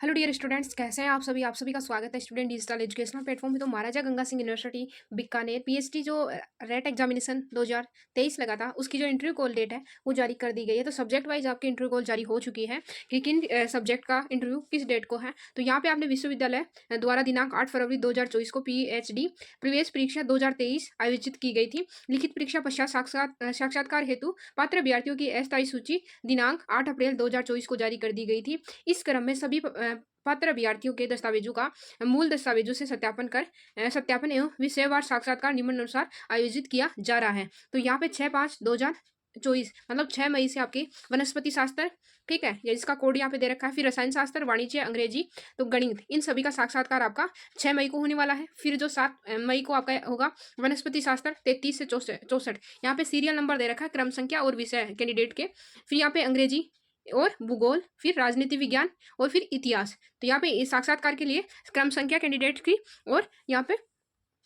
Hello dear students, कैसे हैं आप सभी का स्वागत है स्टूडेंट डिजिटल एजुकेशनल प्लेटफॉर्म में। तो महाराजा गंगा सिंह यूनिवर्सिटी बीकानेर पीएचडी जो रेट एग्जामिनेशन 2023 लगा था, उसकी जो इंटरव्यू कॉल डेट है वो जारी कर दी गई है। तो सब्जेक्ट वाइज आपकी इंटरव्यू कॉल जारी हो चुकी है कि किन सब्जेक्ट का इंटरव्यू किस डेट को है। तो यहाँ पे आपने विश्वविद्यालय द्वारा दिनांक 8 फरवरी 2024 को पीएचडी प्रवेश परीक्षा 2023 आयोजित की गई थी। लिखित परीक्षा पश्चात साक्षात्कार हेतु पात्र अभ्यर्थियों की अस्थायी सूची दिनांक 8 अप्रैल 2024 को जारी कर दी गई थी। इस क्रम में सभी पात्र अभ्यर्थियों के दस्तावेजों का मूल दस्तावेजों से सत्यापन एवं विषयवार साक्षात्कार निम्नानुसार आयोजित किया जा रहा है। तो यहाँ पे 6/5/2024 मतलब 6 मई से आपकी वनस्पति शास्त्र, ठीक है, या इसका कोड यहाँ पे दे रखा है। फिर रसायन शास्त्र, वाणिज्य, अंग्रेजी, तो गणित, इन सभी का साक्षात्कार आपका 6 मई को होने वाला है। फिर जो 7 मई को आपका होगा वनस्पति शास्त्र 33 से 64। यहाँ पे सीरियल नंबर दे रखा है, क्रम संख्या और विषय कैंडिडेट के। फिर यहाँ पे अंग्रेजी और भूगोल, फिर राजनीति विज्ञान और फिर इतिहास। तो यहाँ पे इस साक्षात्कार के लिए क्रम संख्या कैंडिडेट की और यहाँ पे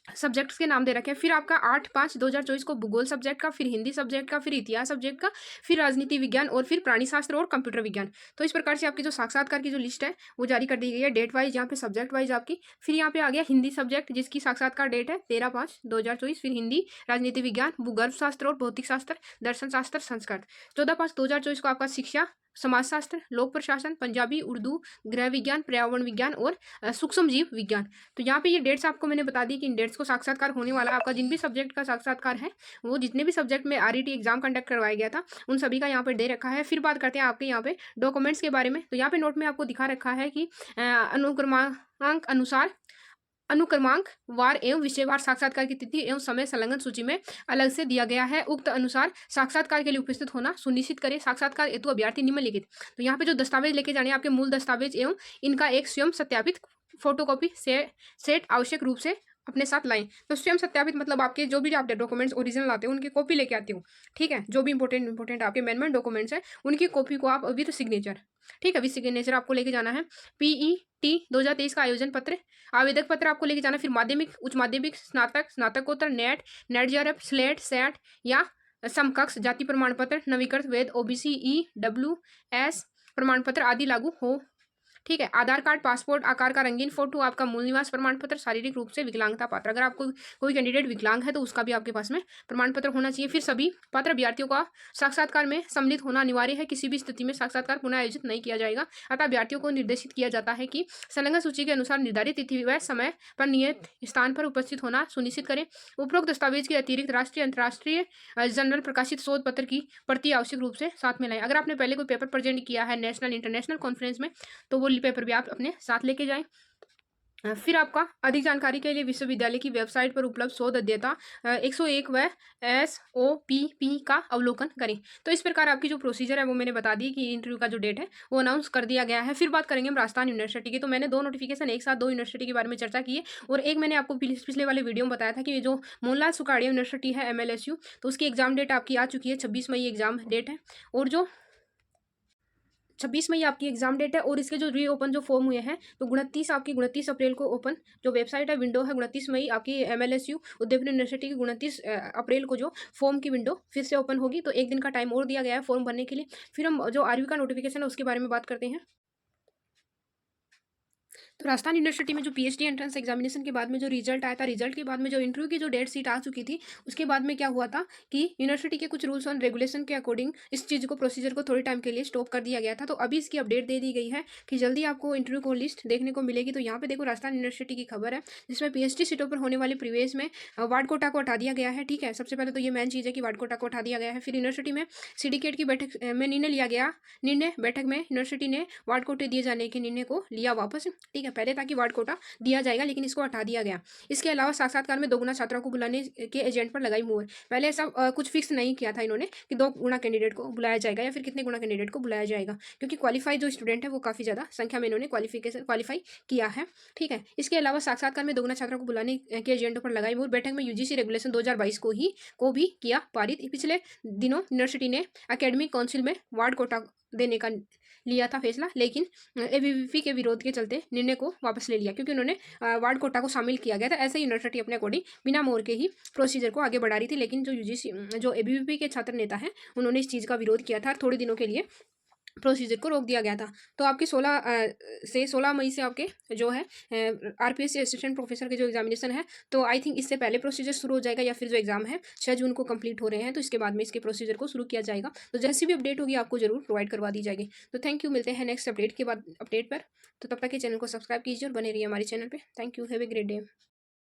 सब्जेक्ट्स के नाम दे रखे हैं। फिर आपका 8/5/2024 को भूगोल सब्जेक्ट का, फिर हिंदी सब्जेक्ट का, फिर इतिहास सब्जेक्ट का, फिर राजनीति विज्ञान और फिर प्राणी शास्त्र और कंप्यूटर विज्ञान। तो इस प्रकार से आपकी जो साक्षात्कार की जो लिस्ट है वो जारी कर दी गई है डेट वाइज, यहाँ पे सब्जेक्ट वाइज आपकी। फिर यहाँ पे आ गया हिंदी सब्जेक्ट, जिसकी साक्षात्कार डेट है 13/5/2024। फिर हिंदी, राजनीति विज्ञान, भूगर्भ शास्त्र और भौतिक शास्त्र, दर्शन शास्त्र, संस्कृत। 14/5/2024 को आपका शिक्षा, समाजशास्त्र, लोक प्रशासन, पंजाबी, उर्दू, गृह विज्ञान, पर्यावरण विज्ञान और सूक्ष्म जीव विज्ञान। तो यहाँ पे ये डेट्स आपको मैंने बता दी कि इन डेट्स को साक्षात्कार होने वाला आपका जिन भी सब्जेक्ट का साक्षात्कार है, वो जितने भी सब्जेक्ट में आरईटी एग्जाम कंडक्ट करवाया गया था उन सभी का यहाँ पे दे रखा है। फिर बात करते हैं आपके यहाँ पे डॉक्यूमेंट्स के बारे में। तो यहाँ पे नोट में आपको दिखा रखा है कि अनुक्रमांक वार एवं विषयवार साक्षात्कार की तिथि एवं समय संलग्न सूची में अलग से दिया गया है। उक्त अनुसार साक्षात्कार के लिए उपस्थित होना सुनिश्चित करें। साक्षात्कार हेतु अभ्यर्थी निम्नलिखित, तो यहाँ पे जो दस्तावेज लेके जाने आपके मूल दस्तावेज एवं इनका एक स्वयं सत्यापित फोटोकॉपी सेट आवश्यक रूप से अपने साथ लाएं। तो स्वयं सत्यापित मतलब आपके जो भी आप डॉक्यूमेंट्स ओरिजिनल लाते हो उनकी कॉपी लेके आते हो, ठीक है। जो भी इंपॉर्टेंट आपके मेन डॉक्यूमेंट्स हैं उनकी कॉपी को आप विद सिग्नेचर, ठीक है, विद सिग्नेचर आपको लेके जाना है। पीईटी 2023 का आयोजन पत्र, आवेदक पत्र आपको लेके जाना। फिर माध्यमिक, उच्च माध्यमिक, स्नातक, स्नातकोत्तर, नेट जेआरएफ, स्लेट, सेट या समकक्ष जाति प्रमाण पत्र, नवीकृत वेद, ओबीसी, ईडब्ल्यूएस प्रमाण पत्र आदि लागू हो, ठीक है। आधार कार्ड, पासपोर्ट आकार का रंगीन फोटो, आपका मूल निवास प्रमाण पत्र, शारीरिक रूप से विकलांगता पात्र, अगर आपको कोई कैंडिडेट विकलांग है तो उसका भी आपके पास में प्रमाण पत्र होना चाहिए। फिर सभी पात्र अभ्यर्थियों का साक्षात्कार में सम्मिलित होना अनिवार्य है। किसी भी स्थिति में साक्षात्कार पुनः आयोजित नहीं किया जाएगा। अतः अभ्यर्थियों को निर्देशित किया जाता है कि संलग्न सूची के अनुसार निर्धारित तिथि व समय पर नियत स्थान पर उपस्थित होना सुनिश्चित करें। उपरोक्त दस्तावेज के अतिरिक्त राष्ट्रीय, अंतर्राष्ट्रीय जर्नल प्रकाशित शोध पत्र की प्रति आवश्यक रूप से साथ में लाएं। अगर आपने पहले कोई पेपर प्रेजेंट किया है नेशनल इंटरनेशनल कॉन्फ्रेंस में तो वो पेपर भी आप अपने साथ लेके जाएं। फिर आपका अधिक जानकारी के लिए विश्वविद्यालय की वेबसाइट पर उपलब्ध शोध अध्येता 101 व SOPP का अवलोकन करें। तो इस प्रकार आपकी जो प्रोसीजर है वो मैंने बता दी कि इंटरव्यू का जो डेट है वो अनाउंस कर दिया गया है। फिर बात करेंगे हम राजस्थान यूनिवर्सिटी की। तो मैंने 2 नोटिफिकेशन एक साथ 2 यूनिवर्सिटी के बारे में चर्चा की है और एक मैंने आपको पिछले वाले वीडियो में बताया था कि जो मोहनलाल सुखाड़िया यूनिवर्सिटी है MLSU, तो उसकी एग्जाम डेट आपकी आ चुकी है। 26 मई एग्जाम डेट है और जो 26 मई आपकी एग्जाम डेट है। और इसके जो रीओपन जो फॉर्म हुए हैं तो 29 अप्रैल को ओपन जो वेबसाइट है विंडो है, 29 मई आपकी MLSU उदयपुर यूनिवर्सिटी की 29 अप्रैल को जो फॉर्म की विंडो फिर से ओपन होगी। तो एक दिन का टाइम और दिया गया है फॉर्म भरने के लिए। फिर हम जो आरवी का नोटिफिकेशन है उसके बारे में बात करते हैं। तो राजस्थान यूनिवर्सिटी में जो पीएचडी एंट्रेंस एग्जामिनेशन के बाद में जो रिजल्ट आया था, रिजल्ट के बाद में जो इंटरव्यू की जो डेट सीट आ चुकी थी, उसके बाद में क्या हुआ था कि यूनिवर्सिटी के कुछ रूल्स एंड रेगुलेशन के अकॉर्डिंग इस चीज़ को, प्रोसीजर को थोड़े टाइम के लिए स्टॉप कर दिया गया था। तो अभी इसकी अपडेट दे दी गई है कि जल्दी आपको इंटरव्यू को लिस्ट देखने को मिलेगी। तो यहाँ पे देखो राजस्थान यूनिवर्सिटी की खबर है जिसमें पीएचडी सीटों पर होने वाले प्रवेश में वार्ड कोटा को हटा दिया गया है, ठीक है। सबसे पहले तो ये मेन चीज़ है कि वार्ड कोटा को हटा दिया गया है। फिर यूनिवर्सिटी में सिंडिकेट की बैठक में निर्णय लिया गया, बैठक में यूनिवर्सिटी ने वार्ड कोटे दिए जाने के निर्णय को लिया वापस, ठीक है। पहले था कि वार्ड कोटा दिया जाएगा लेकिन इसको हटा दिया गया। इसके अलावा साक्षात्कार में 2 गुना छात्रों को बुलाने के एजेंट पर लगाई मुहर। पहले ऐसा कुछ फिक्स नहीं किया था इन्होंने कि 2 गुना कैंडिडेट को बुलाया जाएगा या फिर कितने गुना कैंडिडेट को बुलाया जाएगा, क्योंकि क्वालिफाई जो स्टूडेंट है वो काफ़ी ज़्यादा संख्या में इन्होंने क्वालिफाई किया है, ठीक है। इसके अलावा साक्षात्कार में 2 गुना छात्रों को बुलाने के एजेंटों पर लगाई मुहर। बैठक में यूजीसी रेगुलेशन 2022 को भी किया पारित। पिछले दिनों यूनिवर्सिटी ने अकेडमिक काउंसिल में वार्ड कोटा देने का लिया था फैसला, लेकिन एबीवीपी के विरोध के चलते निर्णय को वापस ले लिया, क्योंकि उन्होंने वार्ड कोटा को शामिल किया गया था। ऐसे ही यूनिवर्सिटी अपने अकॉर्डिंग बिना मोर के ही प्रोसीजर को आगे बढ़ा रही थी, लेकिन जो यूजीसी जो एबीवीपी के छात्र नेता हैं उन्होंने इस चीज़ का विरोध किया था। थोड़े दिनों के लिए प्रोसीजर को रोक दिया गया था। तो आपके 16 मई से आपके जो है आरपीएससी असिस्टेंट प्रोफेसर के जो एग्जामिनेशन है, तो आई थिंक इससे पहले प्रोसीजर शुरू हो जाएगा या फिर जो एग्जाम है 6 जून को कंप्लीट हो रहे हैं, तो इसके बाद में इसके प्रोसीजर को शुरू किया जाएगा। तो जैसी भी अपडेट होगी आपको जरूर प्रोवाइड करवा दी जाएगी। तो थैंक यू, मिलते हैं नेक्स्ट अपडेट के बाद अपडेट पर। तो तब तक के चैनल को सब्सक्राइब कीजिए और बने रहिए हमारे चैनल पर। Thank you, have a great day.